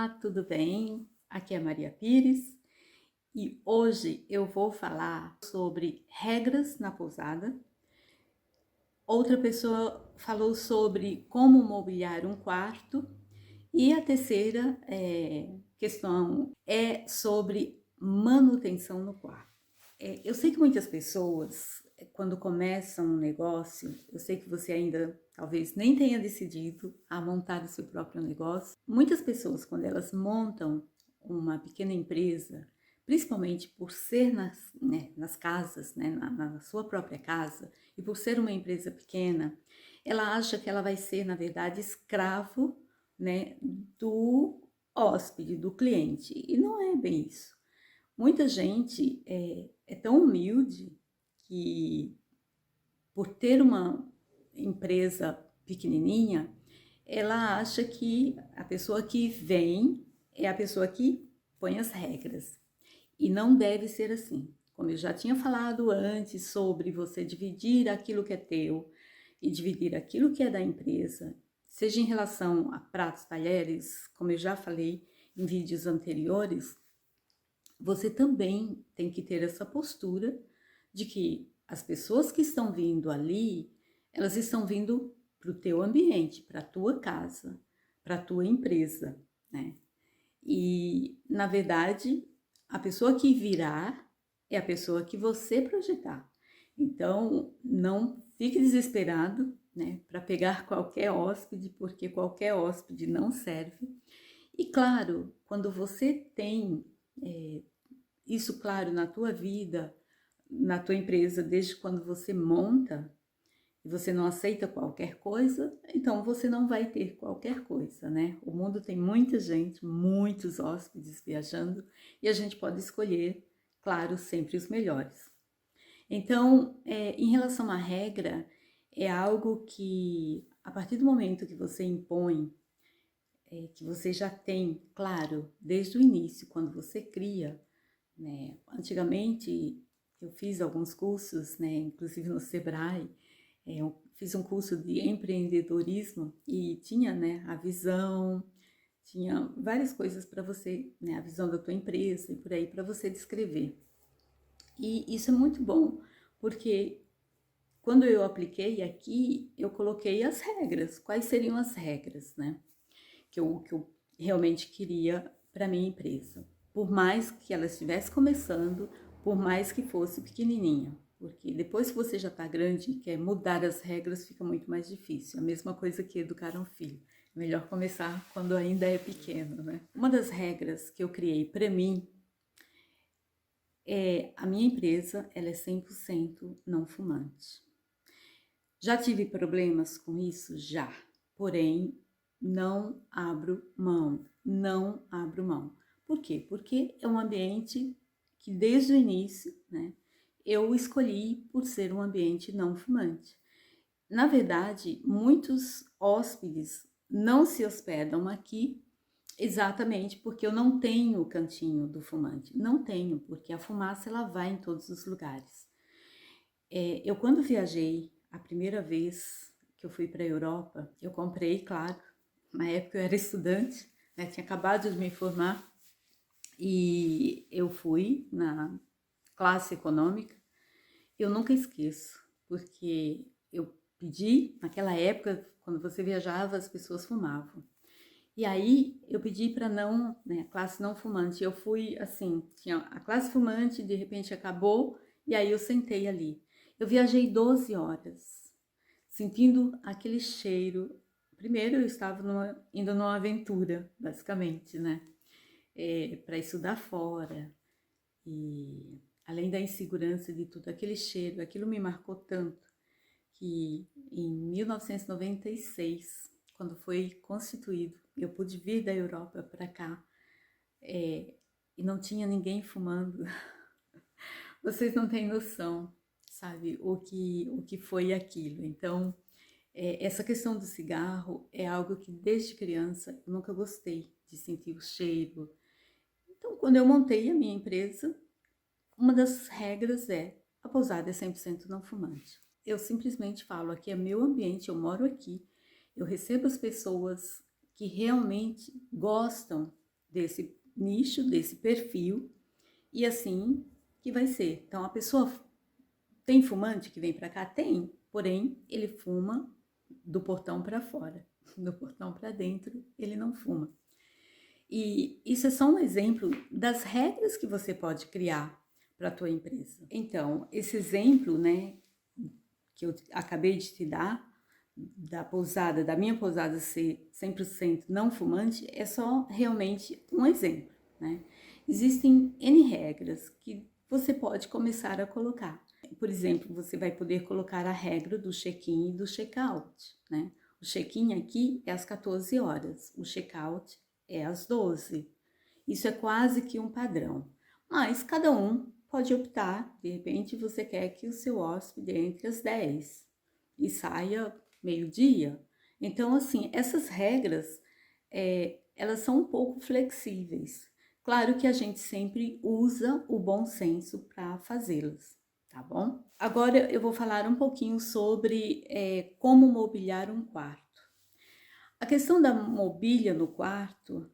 Olá, tudo bem? Aqui é Maria Pires e hoje eu vou falar sobre regras na pousada. Outra pessoa falou sobre como mobiliar um quarto e a terceira questão é sobre manutenção no quarto. Eu sei que muitas pessoas, quando começam um negócio, eu sei que você ainda talvez nem tenha decidido a montar o seu próprio negócio. Muitas pessoas, quando elas montam uma pequena empresa, principalmente por ser nas casas, né, na sua própria casa, e por ser uma empresa pequena, ela acha que ela vai ser, na verdade, escravo, né, do hóspede, do cliente. E não é bem isso. Muita gente é tão humilde que, por ter uma empresa pequenininha, ela acha que a pessoa que vem é a pessoa que põe as regras. E não deve ser assim. Como eu já tinha falado antes sobre você dividir aquilo que é teu e dividir aquilo que é da empresa, seja em relação a pratos, talheres, como eu já falei em vídeos anteriores, você também tem que ter essa postura de que as pessoas que estão vindo ali, elas estão vindo para o teu ambiente, para a tua casa, para a tua empresa, né? E, na verdade, a pessoa que virá é a pessoa que você projetar. Então, não fique desesperado, né, para pegar qualquer hóspede, porque qualquer hóspede não serve. E, claro, quando você tem isso claro na tua vida, na tua empresa, desde quando você monta e você não aceita qualquer coisa, então você não vai ter qualquer coisa, né? O mundo tem muita gente, muitos hóspedes viajando e a gente pode escolher, claro, sempre os melhores. Então, em relação à regra, é algo que, a partir do momento que você impõe, que você já tem, claro, desde o início, quando você cria, né? Antigamente eu fiz alguns cursos, né, inclusive no Sebrae, eu fiz um curso de empreendedorismo e tinha, né, a visão, tinha várias coisas para você, né, a visão da tua empresa e por aí para você descrever. E isso é muito bom, porque quando eu apliquei aqui, eu coloquei as regras, quais seriam as regras, né, que eu realmente queria para minha empresa. Por mais que ela estivesse começando, por mais que fosse pequenininha. Porque depois que você já está grande e quer mudar as regras, fica muito mais difícil. A mesma coisa que educar um filho. É melhor começar quando ainda é pequeno, né? Uma das regras que eu criei para mim é a minha empresa, ela é 100% não fumante. Já tive problemas com isso? Já. Porém, não abro mão, não abro mão. Por quê? Porque é um ambiente que desde o início, né, eu escolhi por ser um ambiente não fumante. Na verdade, muitos hóspedes não se hospedam aqui exatamente porque eu não tenho o cantinho do fumante. Não tenho, porque a fumaça ela vai em todos os lugares. Eu quando viajei a primeira vez que eu fui para a Europa, eu comprei, claro, na época eu era estudante, né, tinha acabado de me formar, e eu fui na classe econômica. Eu nunca esqueço, porque eu pedi, naquela época, quando você viajava, as pessoas fumavam. E aí eu pedi para não, né, classe não fumante. Eu fui assim, tinha a classe fumante, de repente acabou, e aí eu sentei ali. Eu viajei 12 horas, sentindo aquele cheiro. Primeiro eu estava indo numa aventura, basicamente, né? Para estudar fora. E além da insegurança de tudo, aquele cheiro, aquilo me marcou tanto que em 1996, quando foi constituído, eu pude vir da Europa para cá, e não tinha ninguém fumando. Vocês não têm noção, sabe, o que foi aquilo. Então, essa questão do cigarro é algo que desde criança eu nunca gostei de sentir o cheiro. Então, quando eu montei a minha empresa, uma das regras é a pousada é 100% não fumante. Eu simplesmente falo, aqui é meu ambiente, eu moro aqui, eu recebo as pessoas que realmente gostam desse nicho, desse perfil, e assim que vai ser. Então, a pessoa tem fumante que vem para cá? Tem, porém, ele fuma do portão para fora, do portão para dentro, ele não fuma. E isso é só um exemplo das regras que você pode criar para a tua empresa. Então, esse exemplo, né, que eu acabei de te dar, da minha pousada ser 100% não fumante, é só realmente um exemplo, né? Existem N regras que você pode começar a colocar. Por exemplo, você vai poder colocar a regra do check-in e do check-out, né? O check-in aqui é às 14 horas, o check-out é às 12. Isso é quase que um padrão, mas cada um pode optar. De repente você quer que o seu hóspede entre às 10 e saia meio-dia. Então, assim, essas regras, elas são um pouco flexíveis. Claro que a gente sempre usa o bom senso para fazê-las, tá bom? Agora eu vou falar um pouquinho sobre como mobiliar um quarto. A questão da mobília no quarto,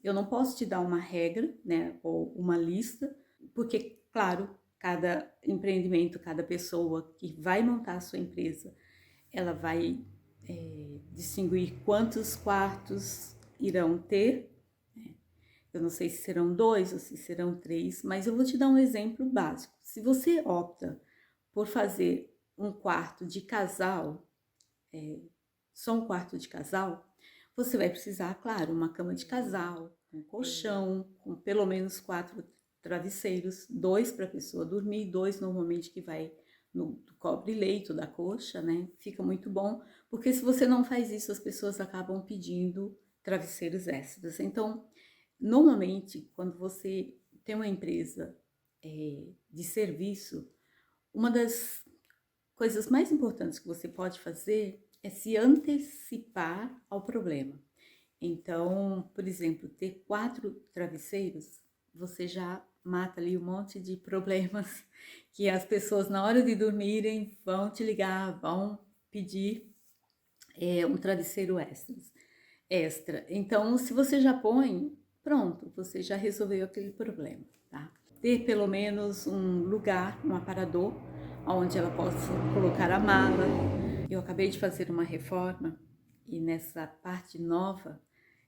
eu não posso te dar uma regra, né, ou uma lista, porque, claro, cada empreendimento, cada pessoa que vai montar a sua empresa, ela vai distinguir quantos quartos irão ter. Eu não sei se serão 2 ou se serão 3, mas eu vou te dar um exemplo básico. Se você opta por fazer um quarto de casal, só um quarto de casal, você vai precisar, claro, uma cama de casal, um colchão, com pelo menos 4 travesseiros, 2 para a pessoa dormir, 2 normalmente que vai no cobre-leito da coxa, né? Fica muito bom, porque se você não faz isso, as pessoas acabam pedindo travesseiros extras. Então, normalmente, quando você tem uma empresa de serviço, uma das coisas mais importantes que você pode fazer é se antecipar ao problema. Então, por exemplo, ter 4 travesseiros, você já mata ali um monte de problemas que as pessoas na hora de dormirem vão te ligar, vão pedir um travesseiro extra. Então, se você já põe, pronto, você já resolveu aquele problema, tá? Ter pelo menos um lugar, um aparador, onde ela possa colocar a mala. Eu acabei de fazer uma reforma e nessa parte nova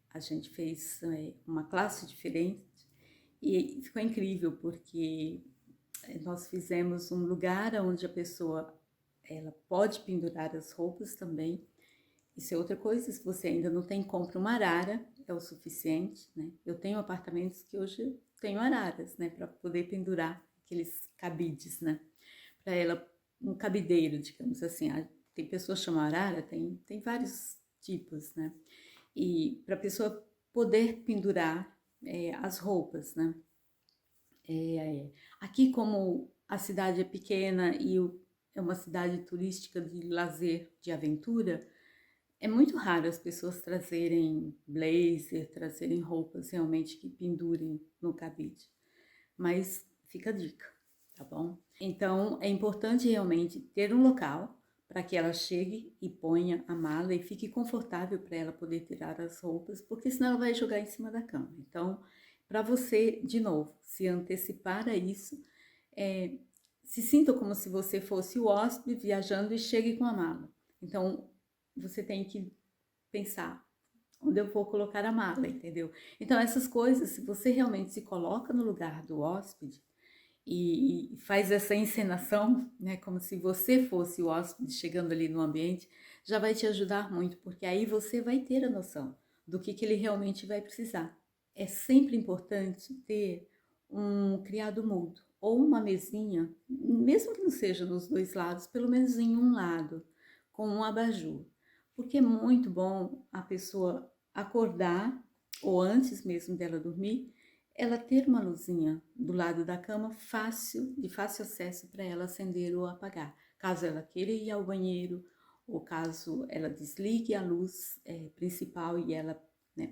a gente fez uma classe diferente e ficou incrível porque nós fizemos um lugar onde a pessoa ela pode pendurar as roupas também. Isso é outra coisa, se você ainda não tem, compra uma arara, é o suficiente, né? Eu tenho apartamentos que hoje tenho araras, né, para poder pendurar aqueles cabides, né? Para ela, um cabideiro, digamos assim. Tem pessoas que chamam arara, tem vários tipos, né? E para a pessoa poder pendurar as roupas, né? Aqui, como a cidade é pequena e é uma cidade turística de lazer, de aventura, é muito raro as pessoas trazerem blazer, trazerem roupas realmente que pendurem no cabide. Mas fica a dica, tá bom? Então, é importante realmente ter um local para que ela chegue e ponha a mala e fique confortável para ela poder tirar as roupas, porque senão ela vai jogar em cima da cama. Então, para você, de novo, se antecipar a isso, se sinta como se você fosse o hóspede viajando e chegue com a mala. Então, você tem que pensar onde eu vou colocar a mala, entendeu? Então, essas coisas, se você realmente se coloca no lugar do hóspede e faz essa encenação, né, como se você fosse o hóspede chegando ali no ambiente, já vai te ajudar muito, porque aí você vai ter a noção do que ele realmente vai precisar. É sempre importante ter um criado mudo ou uma mesinha, mesmo que não seja nos 2 lados, pelo menos em um lado, com um abajur. Porque é muito bom a pessoa acordar, ou antes mesmo dela dormir, ela ter uma luzinha do lado da cama de fácil acesso para ela acender ou apagar. Caso ela queira ir ao banheiro, ou caso ela desligue a luz principal e ela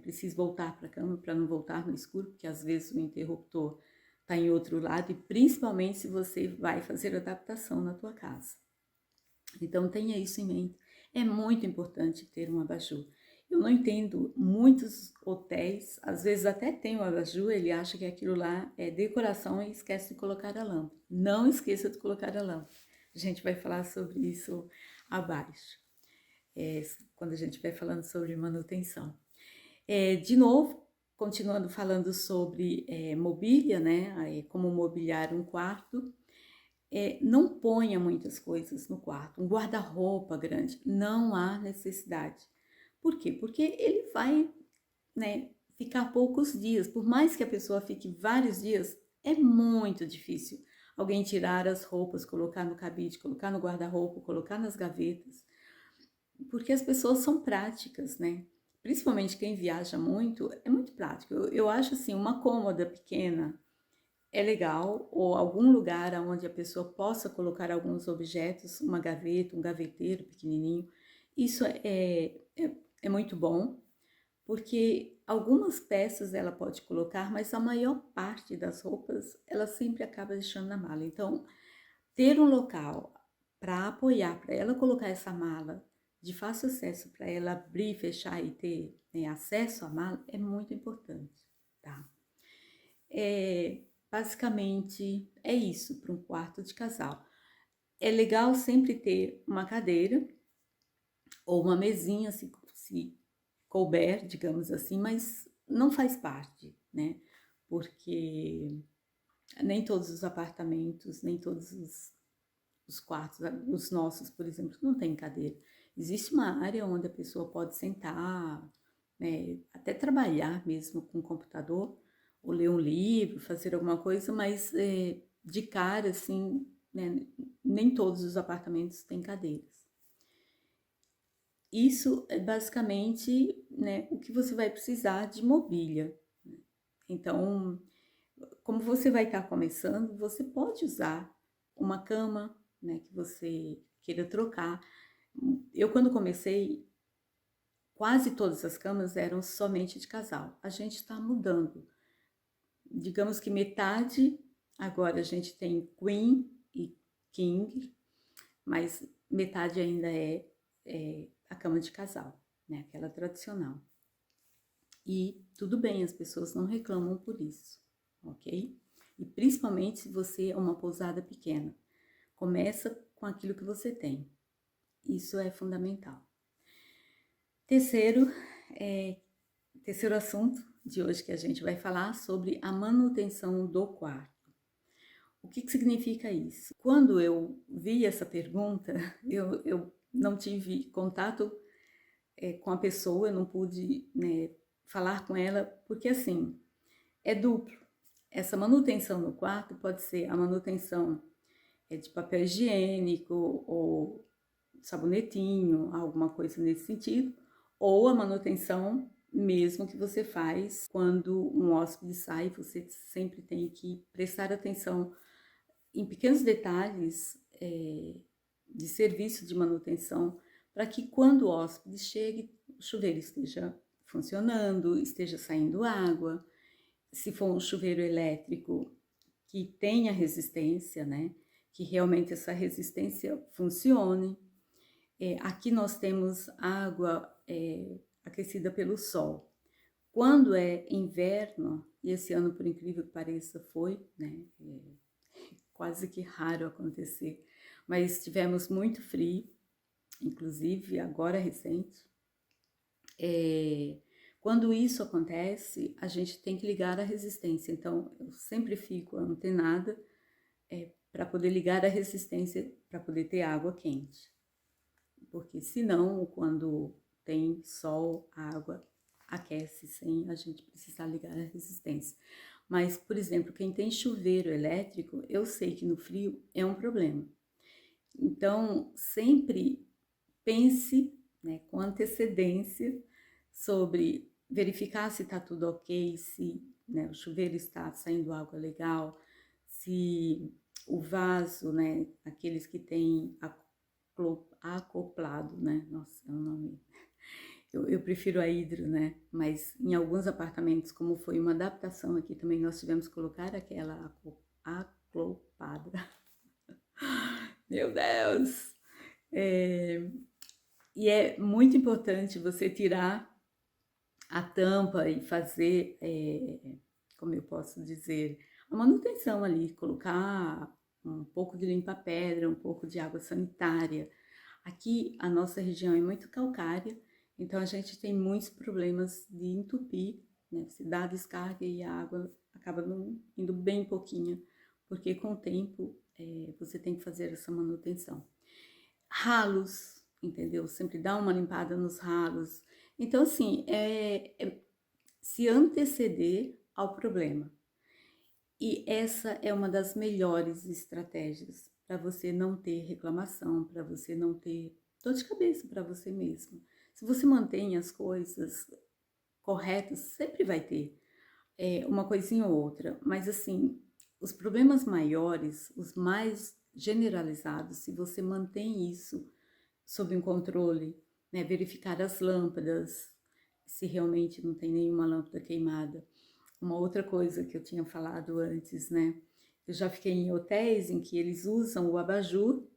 precise voltar para a cama para não voltar no escuro, porque às vezes o interruptor está em outro lado, e principalmente se você vai fazer adaptação na tua casa. Então tenha isso em mente. É muito importante ter um abajur. Eu não entendo, muitos hotéis, às vezes até tem o abajur, ele acha que aquilo lá é decoração e esquece de colocar a lâmpada. Não esqueça de colocar a lâmpada. A gente vai falar sobre isso abaixo, quando a gente estiver falando sobre manutenção. De novo, continuando falando sobre mobília, né? Como mobiliar um quarto. Não ponha muitas coisas no quarto. Um guarda-roupa grande, não há necessidade. Por quê? Porque ele vai, né, ficar poucos dias. Por mais que a pessoa fique vários dias, é muito difícil alguém tirar as roupas, colocar no cabide, colocar no guarda-roupa, colocar nas gavetas. Porque as pessoas são práticas, né? Principalmente quem viaja muito, é muito prático. Eu acho assim, uma cômoda pequena é legal, ou algum lugar onde a pessoa possa colocar alguns objetos, uma gaveta, um gaveteiro pequenininho. Isso é muito bom, porque algumas peças ela pode colocar, mas a maior parte das roupas ela sempre acaba deixando na mala. Então, ter um local para apoiar, para ela colocar essa mala de fácil acesso, para ela abrir, fechar e ter, né, acesso à mala, é muito importante, tá? Basicamente é isso para um quarto de casal. É legal sempre ter uma cadeira ou uma mesinha, se couber, digamos assim, mas não faz parte, né? Porque nem todos os apartamentos, nem todos os quartos, os nossos, por exemplo, não tem cadeira. Existe uma área onde a pessoa pode sentar, né, até trabalhar mesmo com o computador, ou ler um livro, fazer alguma coisa, mas de cara, assim, né, nem todos os apartamentos têm cadeiras. Isso é basicamente, né, o que você vai precisar de mobília. Então, como você vai estar começando, você pode usar uma cama, né, que você queira trocar. Eu, quando comecei, quase todas as camas eram somente de casal. A gente está mudando. Digamos que metade, agora a gente tem Queen e King, mas metade ainda é a cama de casal, né, aquela tradicional. E tudo bem, as pessoas não reclamam por isso, ok? E principalmente se você é uma pousada pequena. Começa com aquilo que você tem. Isso é fundamental. Terceiro assunto de hoje que a gente vai falar sobre a manutenção do quarto. O que significa isso? Quando eu vi essa pergunta, eu não tive contato com a pessoa, eu não pude, né, falar com ela, porque assim, é duplo. Essa manutenção no quarto pode ser a manutenção de papel higiênico ou sabonetinho, alguma coisa nesse sentido, ou a manutenção mesmo que você faz quando um hóspede sai, você sempre tem que prestar atenção em pequenos detalhes de serviço de manutenção, para que quando o hóspede chegue, o chuveiro esteja funcionando, esteja saindo água. Se for um chuveiro elétrico, que tenha resistência, né? Que realmente essa resistência funcione. Aqui nós temos água aquecida pelo sol. Quando é inverno, e esse ano, por incrível que pareça, foi, né? Quase que raro acontecer, mas tivemos muito frio, inclusive agora recente. Quando isso acontece, a gente tem que ligar a resistência. Então, eu sempre fico antenada para poder ligar a resistência para poder ter água quente. Porque senão, quando tem sol, a água aquece sem a gente precisar ligar a resistência. Mas, por exemplo, quem tem chuveiro elétrico, eu sei que no frio é um problema. Então, sempre pense, né, com antecedência sobre verificar se está tudo ok, se, né, o chuveiro está saindo água legal, se o vaso, né, aqueles que tem acoplado, né, nossa, é um nome, eu prefiro a hidro, né, mas em alguns apartamentos, como foi uma adaptação aqui também, nós tivemos que colocar aquela acoplada. Meu Deus! E é muito importante você tirar a tampa e fazer, como eu posso dizer, a manutenção ali, colocar um pouco de limpa-pedra, um pouco de água sanitária. Aqui a nossa região é muito calcária, então a gente tem muitos problemas de entupir, né? Se dá descarga e a água acaba indo bem pouquinha, porque com o tempo você tem que fazer essa manutenção. Ralos, entendeu? Sempre dá uma limpada nos ralos. Então, assim, se anteceder ao problema. E essa é uma das melhores estratégias para você não ter reclamação, para você não ter dor de cabeça para você mesmo. Se você mantém as coisas corretas, sempre vai ter uma coisinha ou outra, mas assim, os problemas maiores, os mais generalizados, se você mantém isso sob um controle, né, verificar as lâmpadas, se realmente não tem nenhuma lâmpada queimada. Uma outra coisa que eu tinha falado antes, né? Eu já fiquei em hotéis em que eles usam o abajur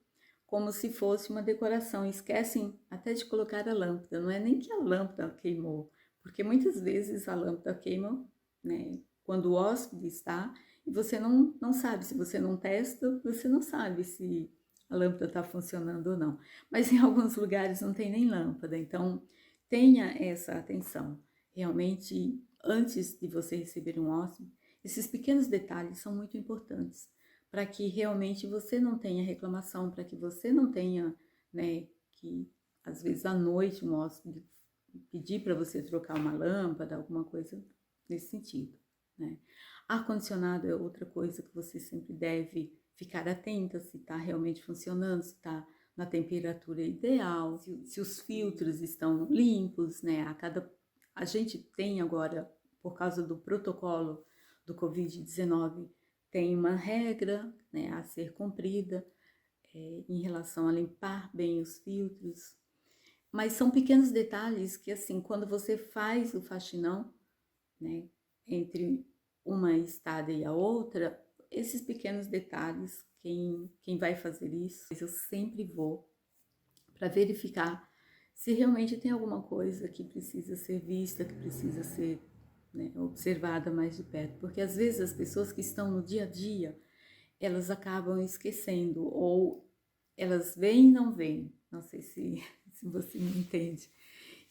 como se fosse uma decoração, esquecem até de colocar a lâmpada, não é nem que a lâmpada queimou, porque muitas vezes a lâmpada queima, né, quando o hóspede está, e você não sabe, se você não testa, você não sabe se a lâmpada está funcionando ou não. Mas em alguns lugares não tem nem lâmpada, então tenha essa atenção. Realmente, antes de você receber um hóspede, esses pequenos detalhes são muito importantes para que realmente você não tenha reclamação, para que você não tenha, né, que às vezes à noite um hóspede pedir para você trocar uma lâmpada, alguma coisa nesse sentido, né. Ar-condicionado é outra coisa que você sempre deve ficar atenta, se está realmente funcionando, se está na temperatura ideal, se os filtros estão limpos, né, a gente tem agora, por causa do protocolo do Covid-19, tem uma regra, né, a ser cumprida em relação a limpar bem os filtros, mas são pequenos detalhes que, assim, quando você faz o faxinão, né, entre uma estada e a outra, esses pequenos detalhes, quem vai fazer isso, eu sempre vou para verificar se realmente tem alguma coisa que precisa ser vista, que precisa ser, né, observada mais de perto, porque às vezes as pessoas que estão no dia a dia, elas acabam esquecendo, ou elas veem e não veem, não sei se, se você me entende.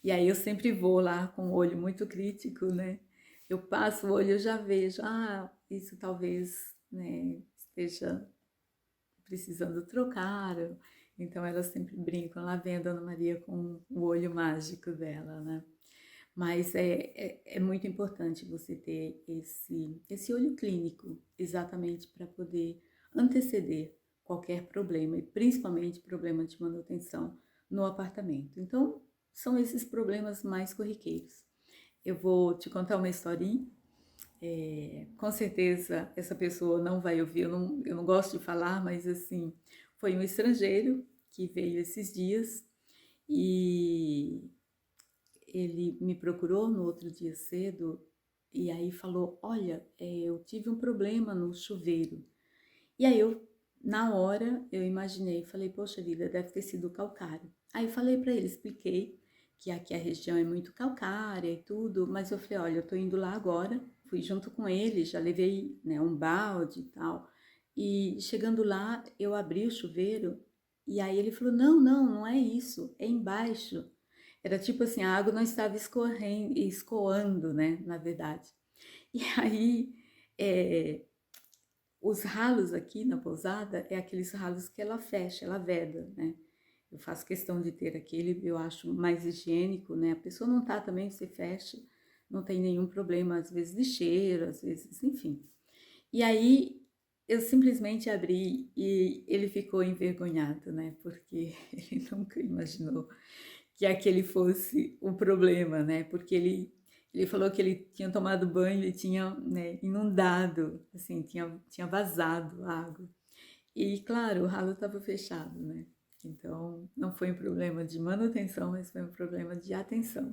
E aí eu sempre vou lá com o olho muito crítico, né? Eu passo o olho, eu já vejo, isso talvez, né, esteja precisando trocar. Então elas sempre brincam, lá vem a Dona Maria com o olho mágico dela, né? Mas é muito importante você ter esse olho clínico, exatamente para poder anteceder qualquer problema, e principalmente problema de manutenção no apartamento. Então, são esses problemas mais corriqueiros. Eu vou te contar uma historinha. Com certeza essa pessoa não vai ouvir, eu não gosto de falar, mas assim, foi um estrangeiro que veio esses dias e ele me procurou no outro dia cedo e aí falou: Olha, eu tive um problema no chuveiro. E aí na hora, eu imaginei, falei: Poxa vida, deve ter sido calcário. Aí falei para ele, expliquei que aqui a região é muito calcária e tudo, mas eu falei: Olha, eu tô indo lá agora. Fui junto com ele, já levei, né, um balde e tal. E chegando lá, eu abri o chuveiro e aí ele falou: não é isso, é embaixo. Era tipo assim, a água não estava escoando, né, na verdade. E aí, os ralos aqui na pousada é aqueles ralos que ela fecha, ela veda, né? Eu faço questão de ter aquele, eu acho mais higiênico, né? A pessoa não tá também, você fecha, não tem nenhum problema, às vezes de cheiro, às vezes, enfim. E aí eu simplesmente abri e ele ficou envergonhado, né? Porque ele nunca imaginou que aquele fosse o problema, né? Porque ele falou que ele tinha tomado banho e tinha, né, inundado, assim, tinha vazado água. E, claro, o ralo estava fechado, né? Então, não foi um problema de manutenção, mas foi um problema de atenção.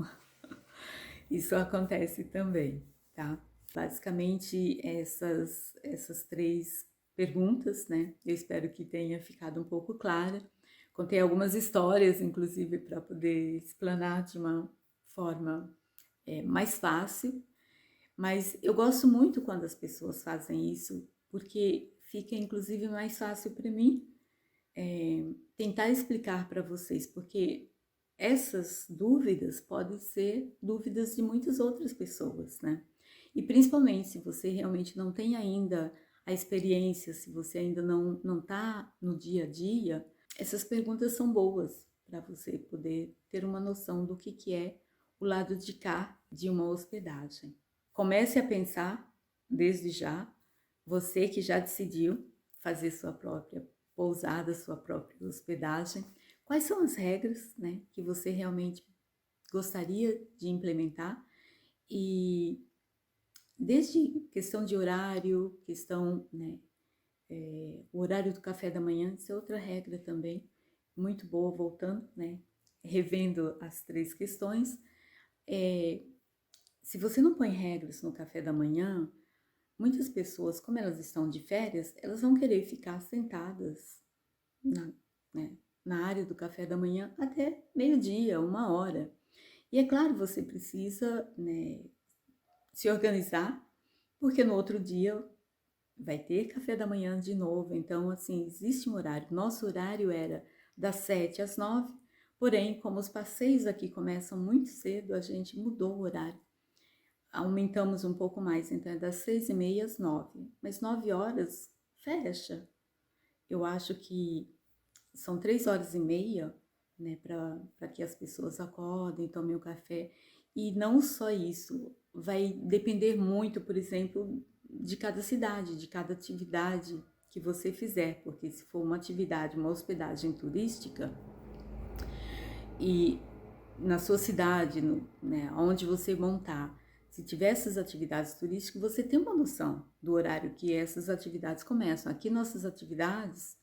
Isso acontece também, tá? Basicamente, essas três perguntas, né? Eu espero que tenha ficado um pouco clara. Contei algumas histórias, inclusive, para poder explanar de uma forma mais fácil, mas eu gosto muito quando as pessoas fazem isso, porque fica inclusive mais fácil para mim tentar explicar para vocês, porque essas dúvidas podem ser dúvidas de muitas outras pessoas, né? E principalmente se você realmente não tem ainda a experiência, se você ainda não está no dia a dia, essas perguntas são boas para você poder ter uma noção do que é o lado de cá de uma hospedagem. Comece a pensar desde já, você que já decidiu fazer sua própria pousada, sua própria hospedagem, quais são as regras, né, que você realmente gostaria de implementar, e desde questão de horário, questão, né, o horário do café da manhã, isso é outra regra também, muito boa, voltando, né, revendo as 3 questões. Se você não põe regras no café da manhã, muitas pessoas, como elas estão de férias, elas vão querer ficar sentadas na, né, na área do café da manhã até meio-dia, 1 hora. E é claro, você precisa, né, se organizar, porque no outro dia vai ter café da manhã de novo. Então, assim, existe um horário. Nosso horário era das 7 às 9, porém, como os passeios aqui começam muito cedo, a gente mudou o horário. Aumentamos um pouco mais, então é das 6h30 às 9. Mas 9 horas fecha. Eu acho que são 3 horas e meia, né, para que as pessoas acordem, tomem o café. E não só isso, vai depender muito, por exemplo, de cada cidade, de cada atividade que você fizer, porque se for uma atividade, uma hospedagem turística, e na sua cidade, né, onde você montar, se tiver essas atividades turísticas, você tem uma noção do horário que essas atividades começam. Aqui nossas atividades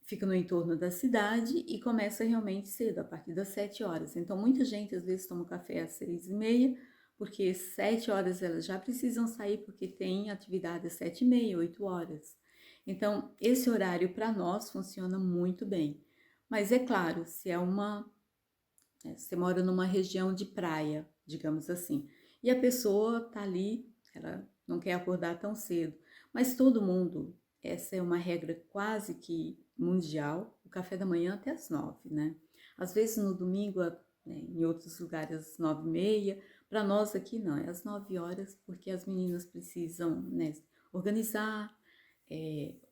ficam no entorno da cidade e começa realmente cedo, a partir das 7 horas. Então muita gente às vezes toma café às 6h30, porque 7 horas elas já precisam sair, porque tem atividade às 7h30, 8 horas. Então esse horário para nós funciona muito bem. Mas é claro, se é você mora numa região de praia, digamos assim, e a pessoa tá ali, ela não quer acordar tão cedo, mas todo mundo, essa é uma regra quase que mundial, o café da manhã até às 9, né? Às vezes no domingo, né, em outros lugares às 9h30, para nós aqui não, é às 9 horas, porque as meninas precisam, né, organizar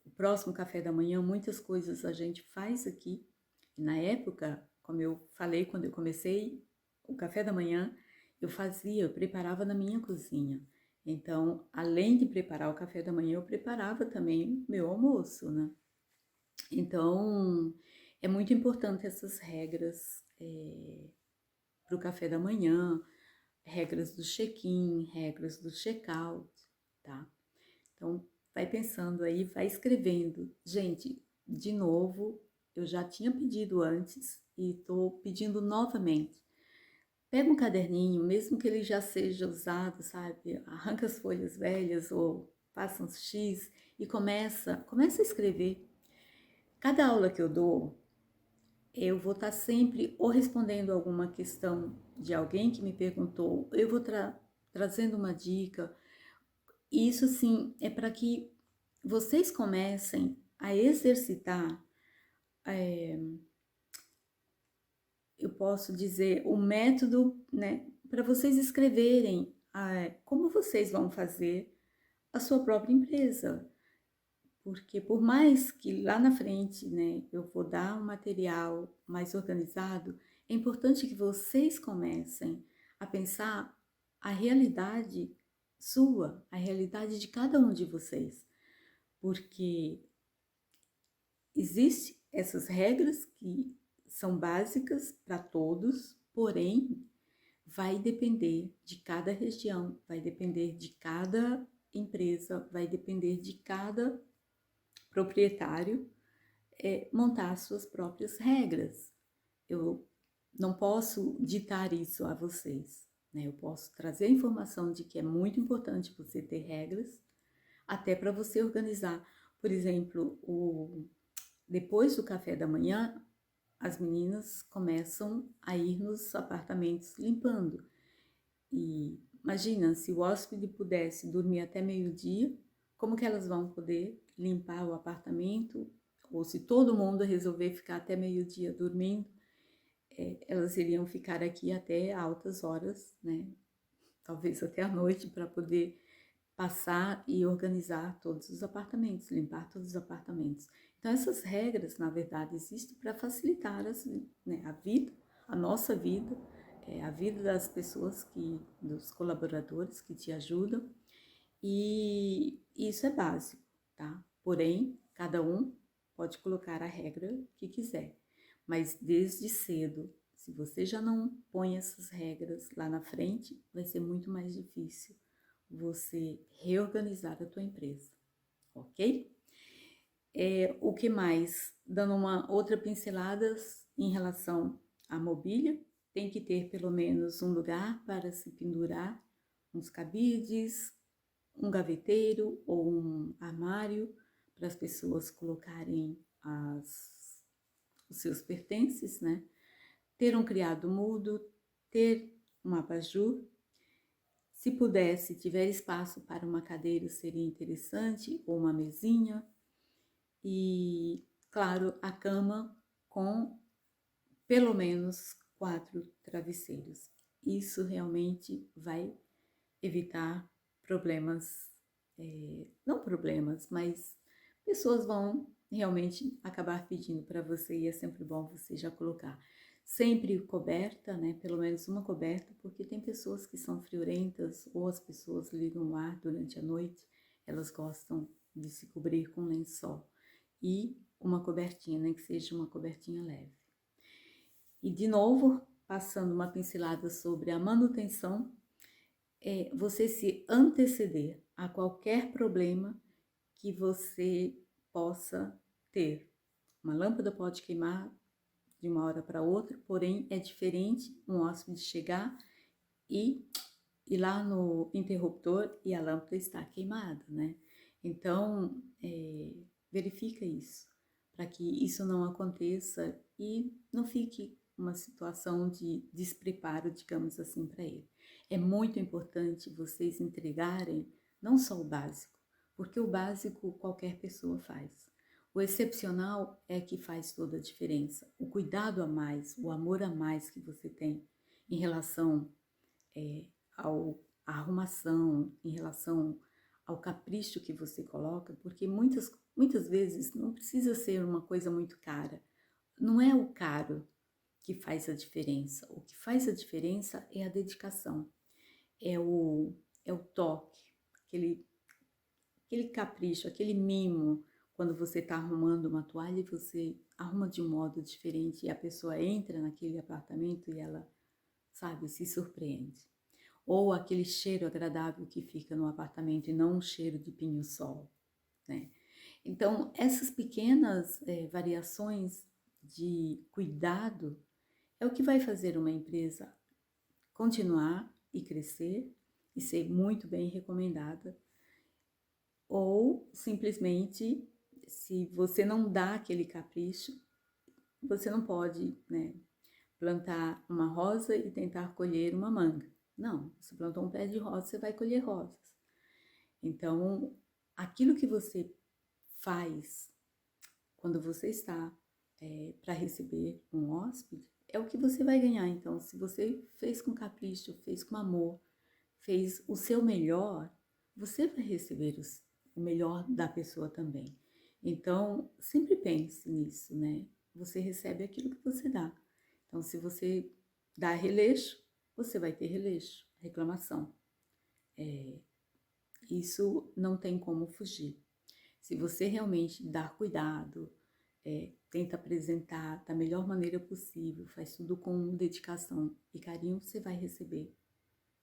o próximo café da manhã, muitas coisas a gente faz aqui. Na época, como eu falei, quando eu comecei o café da manhã, eu preparava na minha cozinha. Então, além de preparar o café da manhã, eu preparava também meu almoço, né? Então, é muito importante essas regras para o café da manhã, regras do check-in, regras do check-out, tá? Então, vai pensando aí, vai escrevendo. Gente, de novo, eu já tinha pedido antes e estou pedindo novamente. Pega um caderninho, mesmo que ele já seja usado, sabe? Arranca as folhas velhas ou faça um X e começa a escrever. Cada aula que eu dou, eu vou estar sempre ou respondendo alguma questão de alguém que me perguntou, eu vou trazendo uma dica. E isso, sim, é para que vocês comecem a exercitar, eu posso dizer, o método, né, para vocês escreverem como vocês vão fazer a sua própria empresa. Porque por mais que lá na frente, né, eu vou dar um material mais organizado, é importante que vocês comecem a pensar a realidade sua, a realidade de cada um de vocês. Porque existem essas regras que são básicas para todos, porém vai depender de cada região, vai depender de cada empresa, vai depender de cada proprietário montar as suas próprias regras. Eu não posso ditar isso a vocês, né? Eu posso trazer a informação de que é muito importante você ter regras, até para você organizar. Por exemplo, depois do café da manhã, as meninas começam a ir nos apartamentos limpando. E imagina, se o hóspede pudesse dormir até meio-dia, como que elas vão poder limpar o apartamento? Ou se todo mundo resolver ficar até meio-dia dormindo, elas iriam ficar aqui até altas horas, né? Talvez até a noite, para poder passar e organizar todos os apartamentos, limpar todos os apartamentos. Então, essas regras, na verdade, existem para facilitar né, a vida, a nossa vida, a vida das pessoas, dos colaboradores que te ajudam, e isso é básico, tá? Porém, cada um pode colocar a regra que quiser, mas desde cedo, se você já não põe essas regras lá na frente, vai ser muito mais difícil você reorganizar a tua empresa, ok? O que mais? Dando uma outra pincelada em relação à mobília, tem que ter pelo menos um lugar para se pendurar, uns cabides, um gaveteiro ou um armário para as pessoas colocarem os seus pertences, né? Ter um criado mudo, ter um abajur. Se pudesse, tiver espaço para uma cadeira, seria interessante, ou uma mesinha. E, claro, a cama com pelo menos 4 travesseiros. Isso realmente vai evitar problemas, não problemas, mas pessoas vão realmente acabar pedindo para você e é sempre bom você já colocar. Sempre coberta, né? Pelo menos uma coberta, porque tem pessoas que são friorentas ou as pessoas ligam o ar durante a noite, elas gostam de se cobrir com lençol. E uma cobertinha, nem que seja uma cobertinha leve. E de novo, passando uma pincelada sobre a manutenção, você se anteceder a qualquer problema que você possa ter. Uma lâmpada pode queimar de uma hora para outra, porém é diferente um hóspede chegar e ir lá no interruptor e a lâmpada está queimada, né? Então, verifica isso, para que isso não aconteça e não fique uma situação de despreparo, digamos assim, para ele. É muito importante vocês entregarem não só o básico, porque o básico qualquer pessoa faz. O excepcional é que faz toda a diferença. O cuidado a mais, o amor a mais que você tem em relação à arrumação, em relação ao capricho que você coloca, porque muitas vezes não precisa ser uma coisa muito cara. Não é o caro que faz a diferença. O que faz a diferença é a dedicação, é o toque, aquele capricho, aquele mimo. Quando você está arrumando uma toalha e você arruma de um modo diferente e a pessoa entra naquele apartamento e ela, sabe, se surpreende. Ou aquele cheiro agradável que fica no apartamento e não um cheiro de pinho-sol, né? Então, essas pequenas variações de cuidado é o que vai fazer uma empresa continuar e crescer e ser muito bem recomendada. Ou simplesmente, se você não dá aquele capricho, você não pode, né, plantar uma rosa e tentar colher uma manga. Não, você plantou um pé de rosa, você vai colher rosas. Então, aquilo que você faz quando você está para receber um hóspede, é o que você vai ganhar. Então, se você fez com capricho, fez com amor, fez o seu melhor, você vai receber o melhor da pessoa também. Então, sempre pense nisso, né? Você recebe aquilo que você dá. Então, se você dá releixo, você vai ter releixo, reclamação. Isso não tem como fugir. Se você realmente dá cuidado, tenta apresentar da melhor maneira possível, faz tudo com dedicação e carinho, você vai receber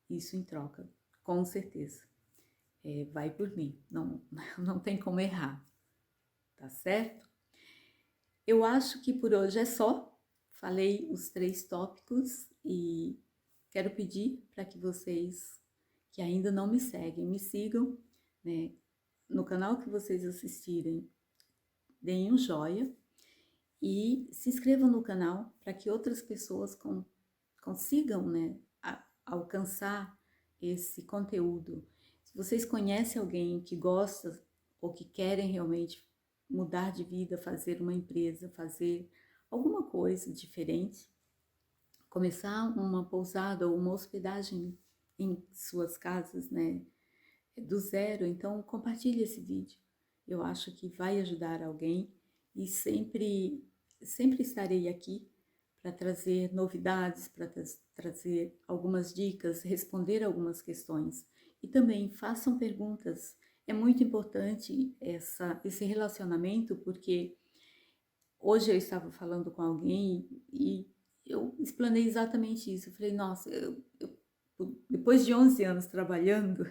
isso em troca, com certeza. Vai por mim, não, não tem como errar, tá certo? Eu acho que por hoje é só. Falei os 3 tópicos e quero pedir para que vocês que ainda não me seguem, me sigam, né? No canal que vocês assistirem, deem um joinha e se inscrevam no canal para que outras pessoas consigam, né, alcançar esse conteúdo. Se vocês conhecem alguém que gosta ou que querem realmente mudar de vida, fazer uma empresa, fazer alguma coisa diferente, começar uma pousada ou uma hospedagem em suas casas, né, do zero, então compartilhe esse vídeo. Eu acho que vai ajudar alguém e sempre estarei aqui para trazer novidades, para trazer algumas dicas, responder algumas questões. E também façam perguntas. É muito importante esse relacionamento, porque hoje eu estava falando com alguém e eu explanei exatamente isso. Eu falei, nossa, depois de 11 anos trabalhando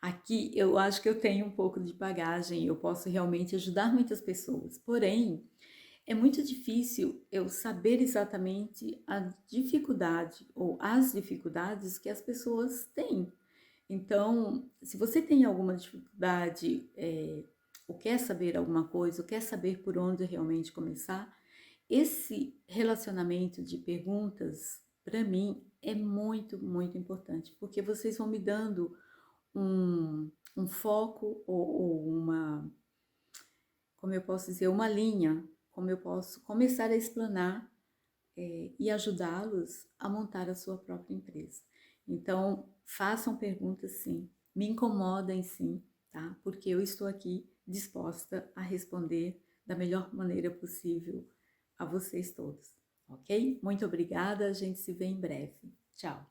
aqui, eu acho que eu tenho um pouco de bagagem, eu posso realmente ajudar muitas pessoas. Porém, é muito difícil eu saber exatamente a dificuldade ou as dificuldades que as pessoas têm. Então, se você tem alguma dificuldade, ou quer saber alguma coisa, ou quer saber por onde realmente começar, esse relacionamento de perguntas, para mim, é muito, muito importante, porque vocês vão me dando um foco ou uma, como eu posso dizer, uma linha, como eu posso começar a explanar e ajudá-los a montar a sua própria empresa. Então, façam perguntas sim, me incomodem sim, tá? Porque eu estou aqui disposta a responder da melhor maneira possível a vocês todos, ok? Muito obrigada, a gente se vê em breve. Tchau!